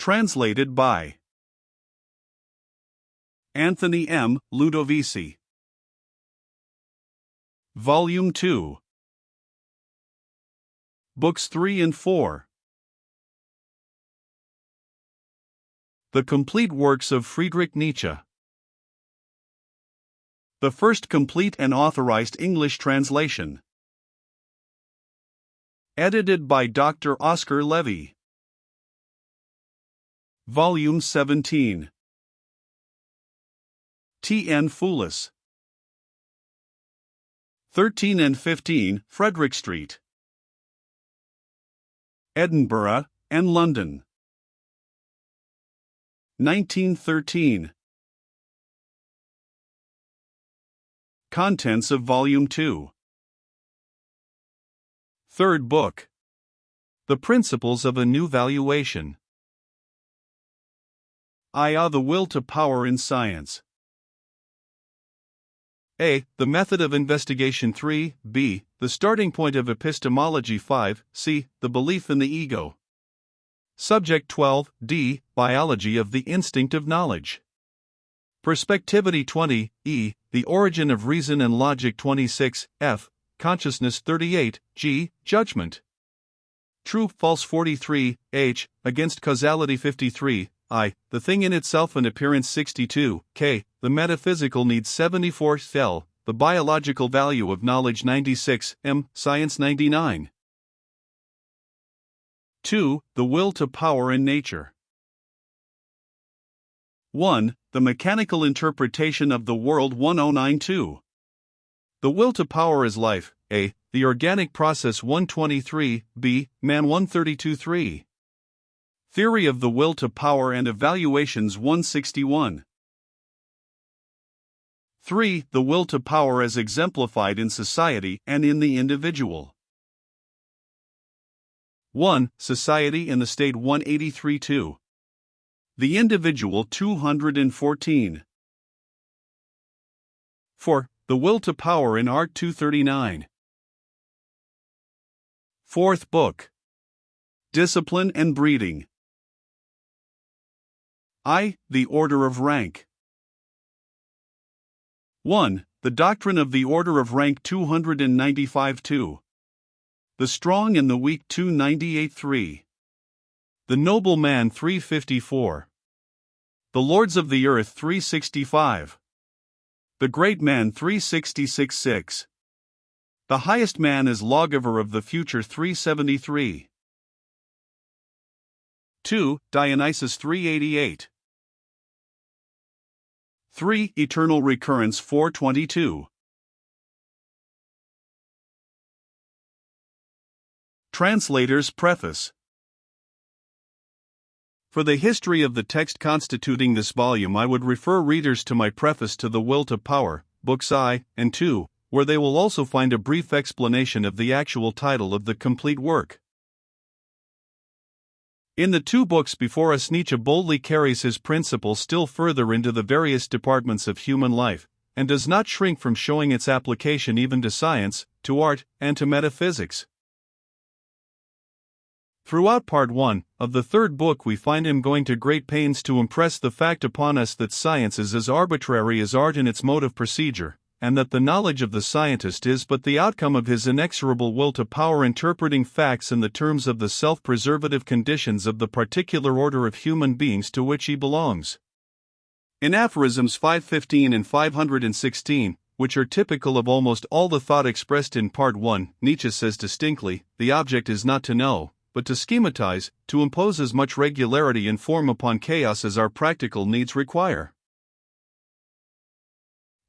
Translated by Anthony M. Ludovici. Volume 2. Books 3 and 4. The Complete Works of Friedrich Nietzsche. The first complete and authorized English translation. Edited by Dr. Oscar Levy. Volume 17. T.N. Foulis. 13 and 15 Frederick Street, Edinburgh and London. 1913. Contents of Volume 2. Third Book. The Principles of a New Valuation. I. The Will to Power in Science. A. The Method of Investigation 3. B. The Starting Point of Epistemology 5. C. The Belief in the Ego. Subject 12. D. Biology of the Instinct of Knowledge. Perspectivity 20. E. The Origin of Reason and Logic 26. F. Consciousness 38. G. Judgment. True False 43. H. Against Causality 53. I. The Thing in Itself and Appearance 62. K. The Metaphysical Needs 74. L. The Biological Value of Knowledge 96. M. Science 99. 2. The Will to Power in Nature. 1. The Mechanical Interpretation of the World 1092. The Will to Power is Life. A. The Organic Process 123. B. Man 132.3. Theory of the Will to Power and Evaluations 161. 3. The Will to Power as exemplified in society and in the individual. 1. Society in the State 183.2. The Individual 214. 4. The Will to Power in Art 239. Fourth Book. Discipline and Breeding. I. The Order of Rank. 1. The Doctrine of the Order of Rank 295.2. The Strong and the Weak 298.3. The Noble Man 354. The Lords of the Earth 365. The Great Man 366.6. The Highest Man is Lawgiver of the Future 373. 2. Dionysus 388. 3. Eternal Recurrence 422. Translator's Preface. For the history of the text constituting this volume, I would refer readers to my preface to The Will to Power, Books I and II, where they will also find a brief explanation of the actual title of the complete work. In the two books before us, Nietzsche boldly carries his principles still further into the various departments of human life, and does not shrink from showing its application even to science, to art, and to metaphysics. Throughout Part 1 of the third book, we find him going to great pains to impress the fact upon us that science is as arbitrary as art in its mode of procedure, and that the knowledge of the scientist is but the outcome of his inexorable will to power, interpreting facts in the terms of the self-preservative conditions of the particular order of human beings to which he belongs. In aphorisms 515 and 516, which are typical of almost all the thought expressed in Part 1, Nietzsche says distinctly, the object is not to know, but to schematize, to impose as much regularity and form upon chaos as our practical needs require.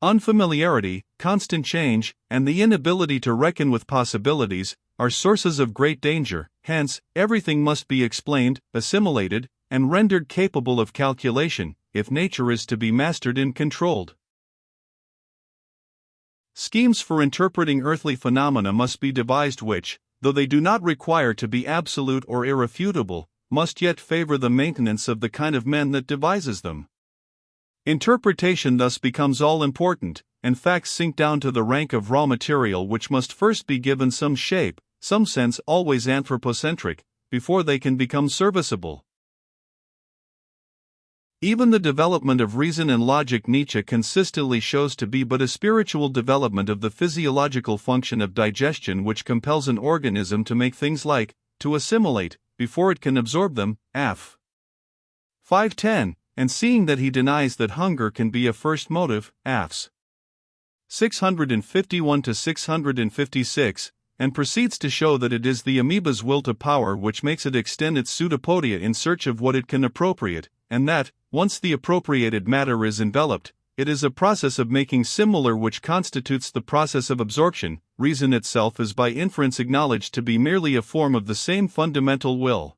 Unfamiliarity, constant change, and the inability to reckon with possibilities are sources of great danger. Hence, everything must be explained, assimilated, and rendered capable of calculation, if nature is to be mastered and controlled. Schemes for interpreting earthly phenomena must be devised which, though they do not require to be absolute or irrefutable, must yet favor the maintenance of the kind of men that devises them. Interpretation thus becomes all-important, and facts sink down to the rank of raw material which must first be given some shape, some sense, always anthropocentric, before they can become serviceable. Even the development of reason and logic Nietzsche consistently shows to be but a spiritual development of the physiological function of digestion which compels an organism to make things like, to assimilate, before it can absorb them, f. 510, and seeing that he denies that hunger can be a first motive, f's. 651 to 656, and proceeds to show that it is the amoeba's will to power which makes it extend its pseudopodia in search of what it can appropriate, and that, once the appropriated matter is enveloped, it is a process of making similar which constitutes the process of absorption. Reason itself is by inference acknowledged to be merely a form of the same fundamental will.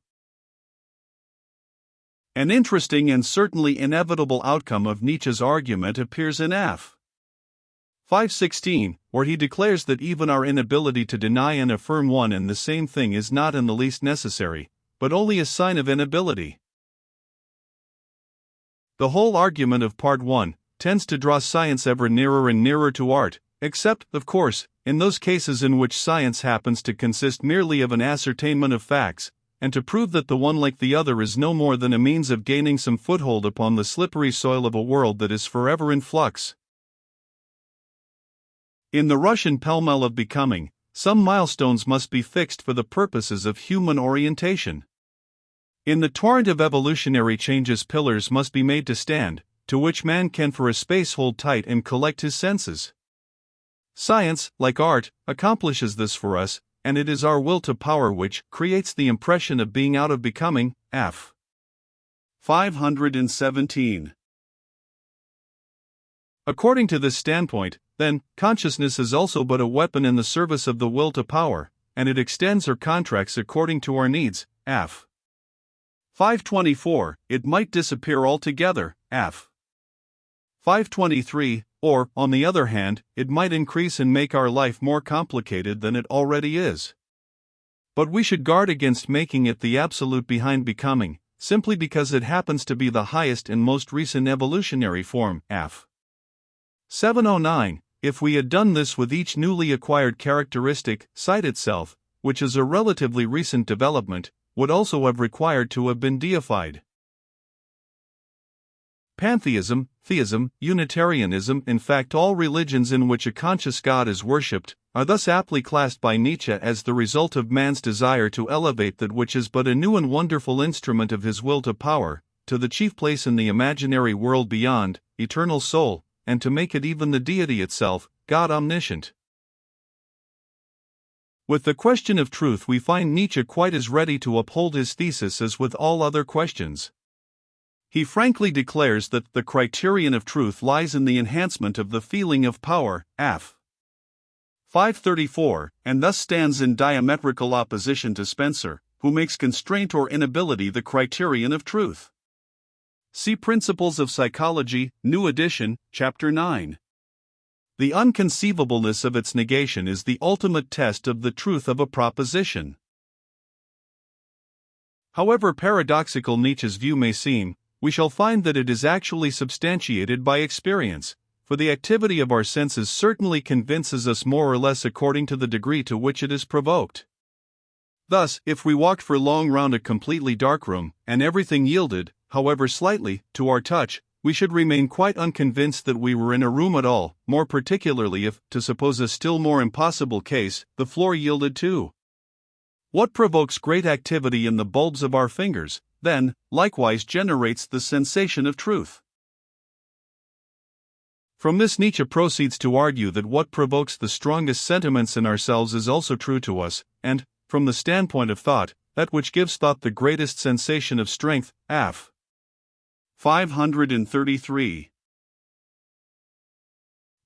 An interesting and certainly inevitable outcome of Nietzsche's argument appears in f. 516, where he declares that even our inability to deny and affirm one and the same thing is not in the least necessary, but only a sign of inability. The whole argument of Part 1 tends to draw science ever nearer and nearer to art, except, of course, in those cases in which science happens to consist merely of an ascertainment of facts, and to prove that the one like the other is no more than a means of gaining some foothold upon the slippery soil of a world that is forever in flux. In the Russian pell-mell of becoming, some milestones must be fixed for the purposes of human orientation. In the torrent of evolutionary changes, pillars must be made to stand, to which man can for a space hold tight and collect his senses. Science, like art, accomplishes this for us, and it is our will to power which creates the impression of being out of becoming, f. 517. According to this standpoint, then, consciousness is also but a weapon in the service of the will to power, and it extends or contracts according to our needs, f. 524, it might disappear altogether, f. 523, or, on the other hand, it might increase and make our life more complicated than it already is. But we should guard against making it the absolute behind becoming, simply because it happens to be the highest and most recent evolutionary form, f. 709, if we had done this with each newly acquired characteristic, sight itself, which is a relatively recent development, would also have required to have been deified. Pantheism, theism, Unitarianism, in fact all religions in which a conscious God is worshipped, are thus aptly classed by Nietzsche as the result of man's desire to elevate that which is but a new and wonderful instrument of his will to power, to the chief place in the imaginary world beyond, eternal soul, and to make it even the deity itself, God omniscient. With the question of truth we find Nietzsche quite as ready to uphold his thesis as with all other questions. He frankly declares that the criterion of truth lies in the enhancement of the feeling of power, f. 534, and thus stands in diametrical opposition to Spencer, who makes constraint or inability the criterion of truth. See Principles of Psychology, New Edition, Chapter 9. The unconceivableness of its negation is the ultimate test of the truth of a proposition. However paradoxical Nietzsche's view may seem, we shall find that it is actually substantiated by experience, for the activity of our senses certainly convinces us more or less according to the degree to which it is provoked. Thus, if we walked for long round a completely dark room, and everything yielded, however slightly, to our touch, we should remain quite unconvinced that we were in a room at all, more particularly if, to suppose a still more impossible case, the floor yielded too. What provokes great activity in the bulbs of our fingers, then, likewise generates the sensation of truth. From this Nietzsche proceeds to argue that what provokes the strongest sentiments in ourselves is also true to us, and, from the standpoint of thought, that which gives thought the greatest sensation of strength, f. 533.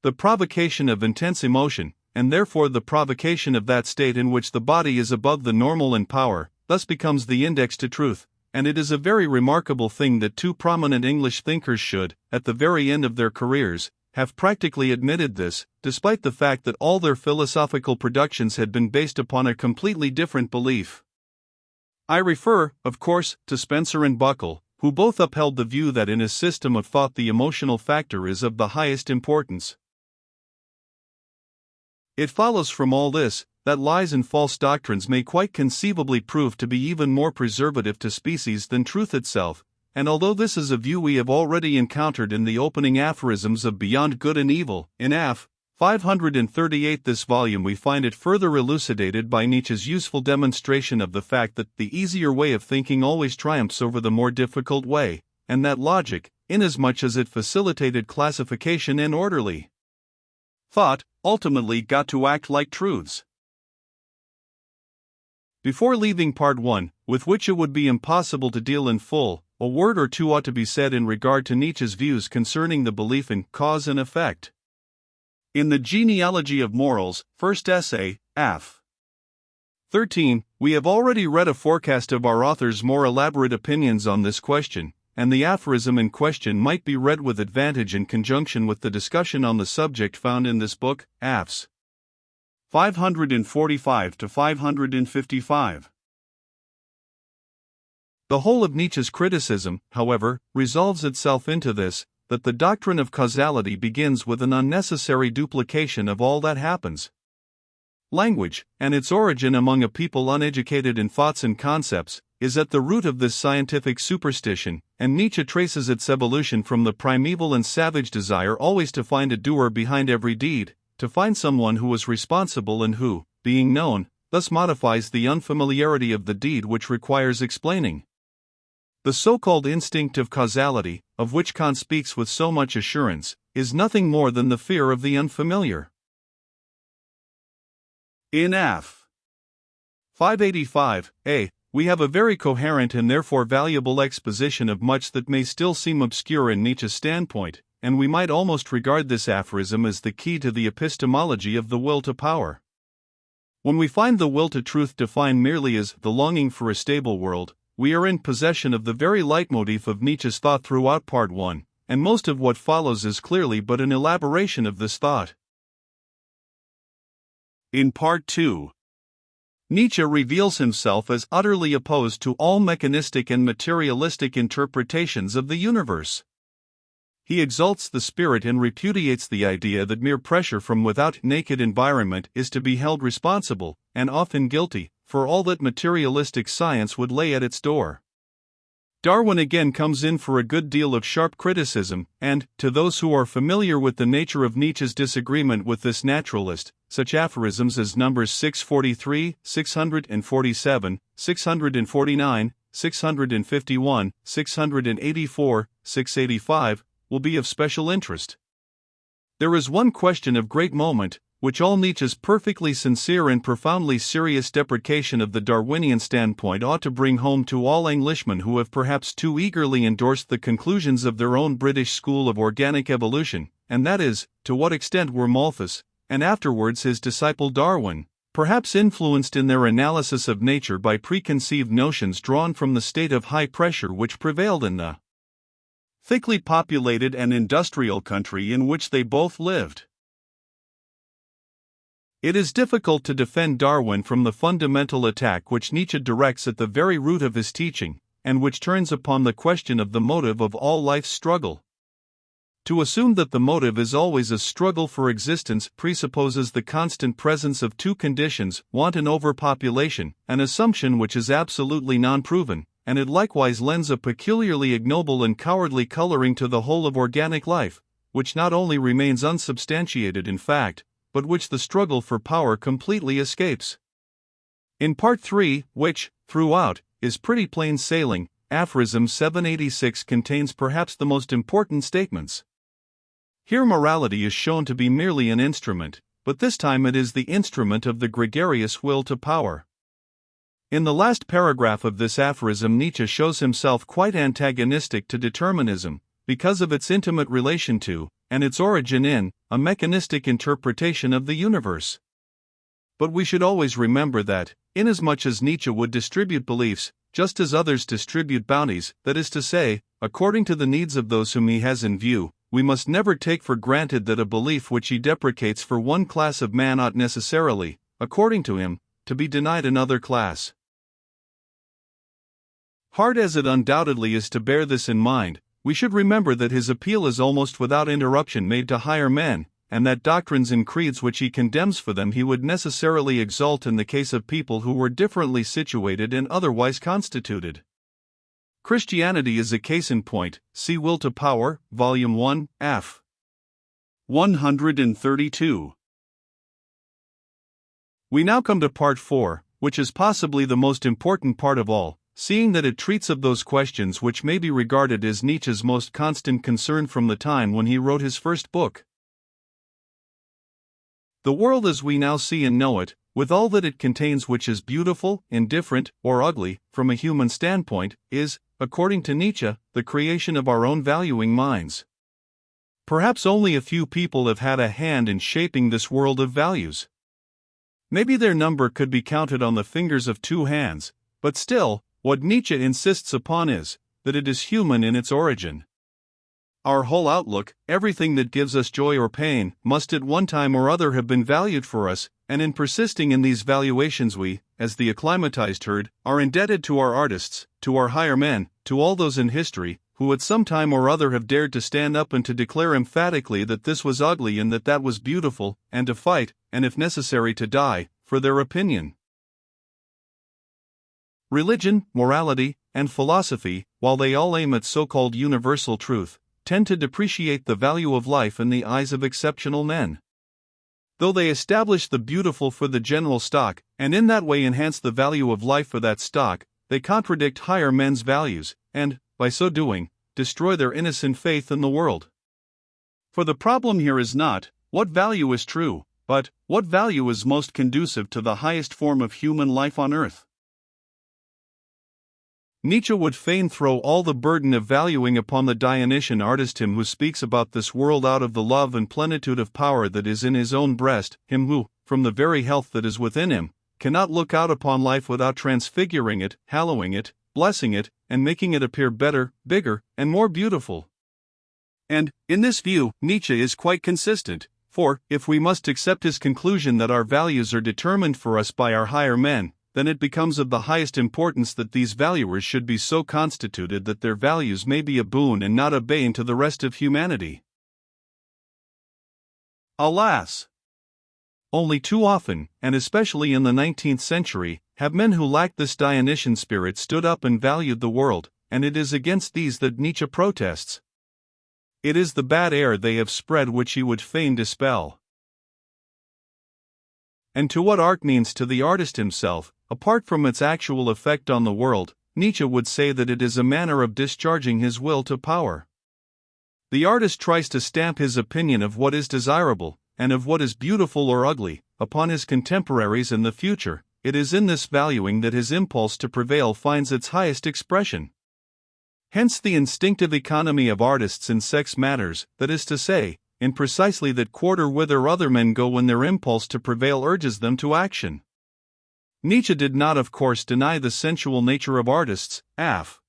The provocation of intense emotion, and therefore the provocation of that state in which the body is above the normal in power, thus becomes the index to truth, and it is a very remarkable thing that two prominent English thinkers should, at the very end of their careers, have practically admitted this, despite the fact that all their philosophical productions had been based upon a completely different belief. I refer, of course, to Spencer and Buckle, who both upheld the view that in a system of thought the emotional factor is of the highest importance. It follows from all this, that lies and false doctrines may quite conceivably prove to be even more preservative to species than truth itself, and although this is a view we have already encountered in the opening aphorisms of Beyond Good and Evil, in F. 538 this volume we find it further elucidated by Nietzsche's useful demonstration of the fact that the easier way of thinking always triumphs over the more difficult way, and that logic, inasmuch as it facilitated classification and orderly thought, ultimately got to act like truths. Before leaving Part 1, with which it would be impossible to deal in full, a word or two ought to be said in regard to Nietzsche's views concerning the belief in cause and effect. In the Genealogy of Morals, first essay, F. 13, we have already read a forecast of our author's more elaborate opinions on this question, and the aphorism in question might be read with advantage in conjunction with the discussion on the subject found in this book, Fs. 545 to 555. The whole of Nietzsche's criticism, however, resolves itself into this, that the doctrine of causality begins with an unnecessary duplication of all that happens. Language, and its origin among a people uneducated in thoughts and concepts, is at the root of this scientific superstition, and Nietzsche traces its evolution from the primeval and savage desire always to find a doer behind every deed, to find someone who is responsible and who, being known, thus modifies the unfamiliarity of the deed which requires explaining. The so-called instinct of causality, of which Kant speaks with so much assurance, is nothing more than the fear of the unfamiliar. In F. 585a, we have a very coherent and therefore valuable exposition of much that may still seem obscure in Nietzsche's standpoint, and we might almost regard this aphorism as the key to the epistemology of the will to power. When we find the will to truth defined merely as the longing for a stable world, we are in possession of the very leitmotif of Nietzsche's thought throughout Part 1, and most of what follows is clearly but an elaboration of this thought. In Part 2, Nietzsche reveals himself as utterly opposed to all mechanistic and materialistic interpretations of the universe. He exalts the spirit and repudiates the idea that mere pressure from without naked environment is to be held responsible, and often guilty, for all that materialistic science would lay at its door. Darwin again comes in for a good deal of sharp criticism, and, to those who are familiar with the nature of Nietzsche's disagreement with this naturalist, such aphorisms as numbers 643, 647, 649, 651, 684, 685, will be of special interest. There is one question of great moment, which all Nietzsche's perfectly sincere and profoundly serious deprecation of the Darwinian standpoint ought to bring home to all Englishmen who have perhaps too eagerly endorsed the conclusions of their own British school of organic evolution, and that is, to what extent were Malthus, and afterwards his disciple Darwin, perhaps influenced in their analysis of nature by preconceived notions drawn from the state of high pressure which prevailed in the thickly populated and industrial country in which they both lived. It is difficult to defend Darwin from the fundamental attack which Nietzsche directs at the very root of his teaching, and which turns upon the question of the motive of all life's struggle. To assume that the motive is always a struggle for existence presupposes the constant presence of two conditions, want and overpopulation, an assumption which is absolutely non-proven, and it likewise lends a peculiarly ignoble and cowardly coloring to the whole of organic life, which not only remains unsubstantiated in fact, but which the struggle for power completely escapes. In Part 3, which, throughout, is pretty plain sailing, aphorism 786 contains perhaps the most important statements. Here morality is shown to be merely an instrument, but this time it is the instrument of the gregarious will to power. In the last paragraph of this aphorism Nietzsche shows himself quite antagonistic to determinism, because of its intimate relation to, and its origin in, a mechanistic interpretation of the universe. But we should always remember that, inasmuch as Nietzsche would distribute beliefs, just as others distribute bounties, that is to say, according to the needs of those whom he has in view, we must never take for granted that a belief which he deprecates for one class of man ought necessarily, according to him, to be denied another class. Hard as it undoubtedly is to bear this in mind, we should remember that his appeal is almost without interruption made to higher men, and that doctrines and creeds which he condemns for them he would necessarily exalt in the case of people who were differently situated and otherwise constituted. Christianity is a case in point, see Will to Power, Volume 1, f. 132. We now come to Part 4, which is possibly the most important part of all, seeing that it treats of those questions which may be regarded as Nietzsche's most constant concern from the time when he wrote his first book. The world as we now see and know it, with all that it contains which is beautiful, indifferent, or ugly, from a human standpoint, is, according to Nietzsche, the creation of our own valuing minds. Perhaps only a few people have had a hand in shaping this world of values. Maybe their number could be counted on the fingers of two hands, but still, what Nietzsche insists upon is that it is human in its origin. Our whole outlook, everything that gives us joy or pain, must at one time or other have been valued for us, and in persisting in these valuations we, as the acclimatized herd, are indebted to our artists, to our higher men, to all those in history, who at some time or other have dared to stand up and to declare emphatically that this was ugly and that was beautiful, and to fight, and if necessary to die, for their opinion. Religion, morality, and philosophy, while they all aim at so-called universal truth, tend to depreciate the value of life in the eyes of exceptional men. Though they establish the beautiful for the general stock, and in that way enhance the value of life for that stock, they contradict higher men's values, and, by so doing, destroy their innocent faith in the world. For the problem here is not, what value is true, but, what value is most conducive to the highest form of human life on earth. Nietzsche would fain throw all the burden of valuing upon the Dionysian artist, him who speaks about this world out of the love and plenitude of power that is in his own breast, him who, from the very health that is within him, cannot look out upon life without transfiguring it, hallowing it, blessing it, and making it appear better, bigger, and more beautiful. And, in this view, Nietzsche is quite consistent, for, if we must accept his conclusion that our values are determined for us by our higher men, then it becomes of the highest importance that these valuers should be so constituted that their values may be a boon and not a bane to the rest of humanity. Alas! Only too often, and especially in the 19th century, have men who lacked this Dionysian spirit stood up and valued the world, and it is against these that Nietzsche protests. It is the bad air they have spread which he would fain dispel. And to what art means to the artist himself, apart from its actual effect on the world, Nietzsche would say that it is a manner of discharging his will to power. The artist tries to stamp his opinion of what is desirable, and of what is beautiful or ugly, upon his contemporaries and the future. It is in this valuing that his impulse to prevail finds its highest expression. Hence the instinctive economy of artists in sex matters, that is to say, in precisely that quarter whither other men go when their impulse to prevail urges them to action. Nietzsche did not of course deny the sensual nature of artists, Aff.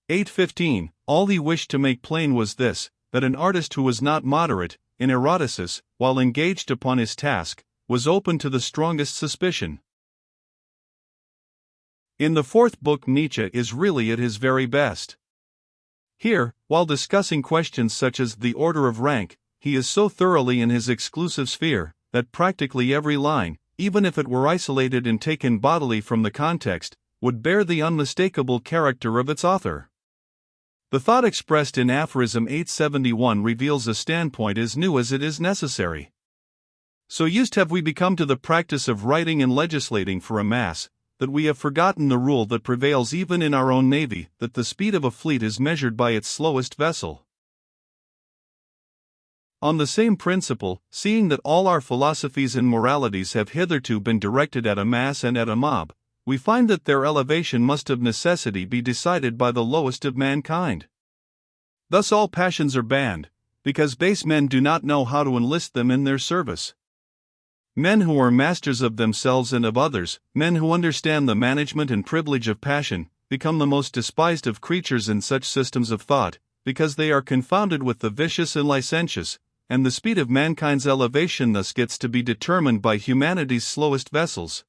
8:15, all he wished to make plain was this, that an artist who was not moderate, in eroticis, while engaged upon his task, was open to the strongest suspicion. In the fourth book Nietzsche is really at his very best. Here, while discussing questions such as the order of rank, he is so thoroughly in his exclusive sphere, that practically every line, even if it were isolated and taken bodily from the context, would bear the unmistakable character of its author. The thought expressed in aphorism 871 reveals a standpoint as new as it is necessary. So used have we become to the practice of writing and legislating for a mass, that we have forgotten the rule that prevails even in our own navy, that the speed of a fleet is measured by its slowest vessel. On the same principle, seeing that all our philosophies and moralities have hitherto been directed at a mass and at a mob, we find that their elevation must of necessity be decided by the lowest of mankind. Thus all passions are banned, because base men do not know how to enlist them in their service. Men who are masters of themselves and of others, men who understand the management and privilege of passion, become the most despised of creatures in such systems of thought, because they are confounded with the vicious and licentious, and the speed of mankind's elevation thus gets to be determined by humanity's slowest vessels.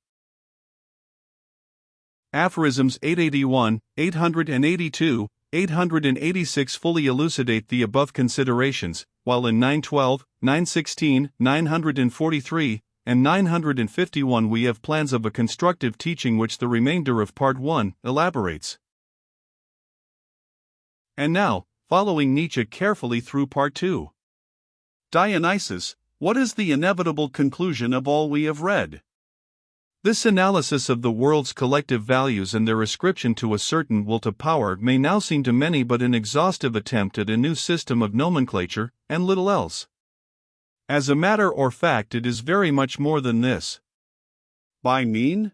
Aphorisms 881, 882, 886 fully elucidate the above considerations, while in 912, 916, 943, and 951 we have plans of a constructive teaching which the remainder of Part 1 elaborates. And now, following Nietzsche carefully through Part 2. Dionysus, what is the inevitable conclusion of all we have read? This analysis of the world's collective values and their ascription to a certain will to power may now seem to many but an exhaustive attempt at a new system of nomenclature, and little else. As a matter of fact, it is very much more than this. By mean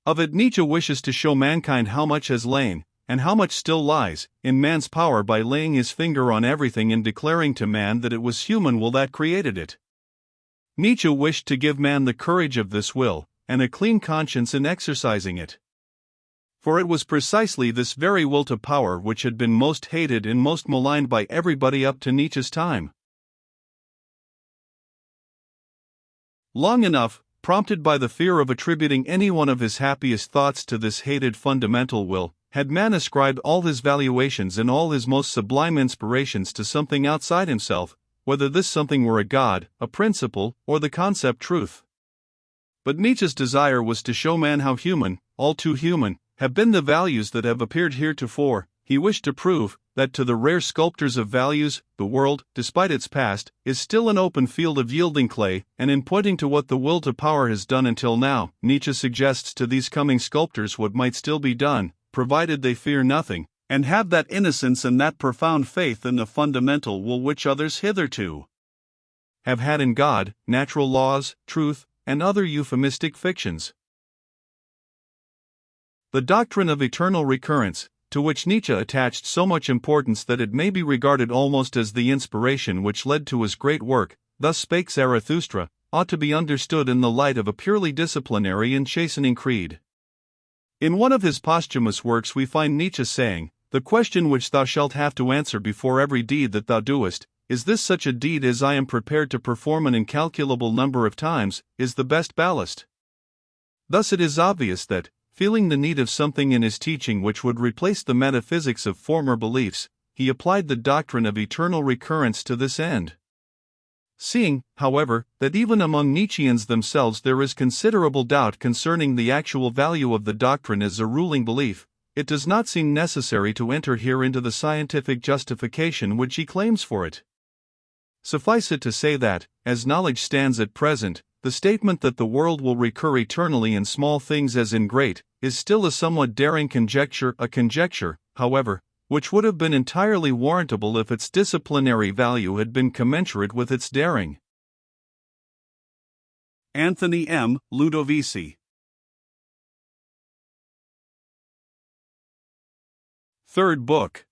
of it, Nietzsche wishes to show mankind how much has lain, and how much still lies, in man's power by laying his finger on everything and declaring to man that it was human will that created it. Nietzsche wished to give man the courage of this will, and a clean conscience in exercising it. For it was precisely this very will to power which had been most hated and most maligned by everybody up to Nietzsche's time. Long enough, prompted by the fear of attributing any one of his happiest thoughts to this hated fundamental will, had man ascribed all his valuations and all his most sublime inspirations to something outside himself, whether this something were a god, a principle, or the concept truth. But Nietzsche's desire was to show man how human, all too human, have been the values that have appeared heretofore. He wished to prove that to the rare sculptors of values, the world, despite its past, is still an open field of yielding clay, and in pointing to what the will to power has done until now, Nietzsche suggests to these coming sculptors what might still be done, provided they fear nothing, and have that innocence and that profound faith in the fundamental will which others hitherto have had in God, natural laws, truth, and other euphemistic fictions. The doctrine of eternal recurrence, to which Nietzsche attached so much importance that it may be regarded almost as the inspiration which led to his great work, Thus Spake Zarathustra, ought to be understood in the light of a purely disciplinary and chastening creed. In one of his posthumous works we find Nietzsche saying, "The question which thou shalt have to answer before every deed that thou doest, is this such a deed as I am prepared to perform an incalculable number of times, is the best ballast?" Thus it is obvious that, feeling the need of something in his teaching which would replace the metaphysics of former beliefs, he applied the doctrine of eternal recurrence to this end. Seeing, however, that even among Nietzscheans themselves there is considerable doubt concerning the actual value of the doctrine as a ruling belief, it does not seem necessary to enter here into the scientific justification which he claims for it. Suffice it to say that, as knowledge stands at present, the statement that the world will recur eternally in small things as in great, is still a somewhat daring conjecture, however, which would have been entirely warrantable if its disciplinary value had been commensurate with its daring. Anthony M. Ludovici. Third book.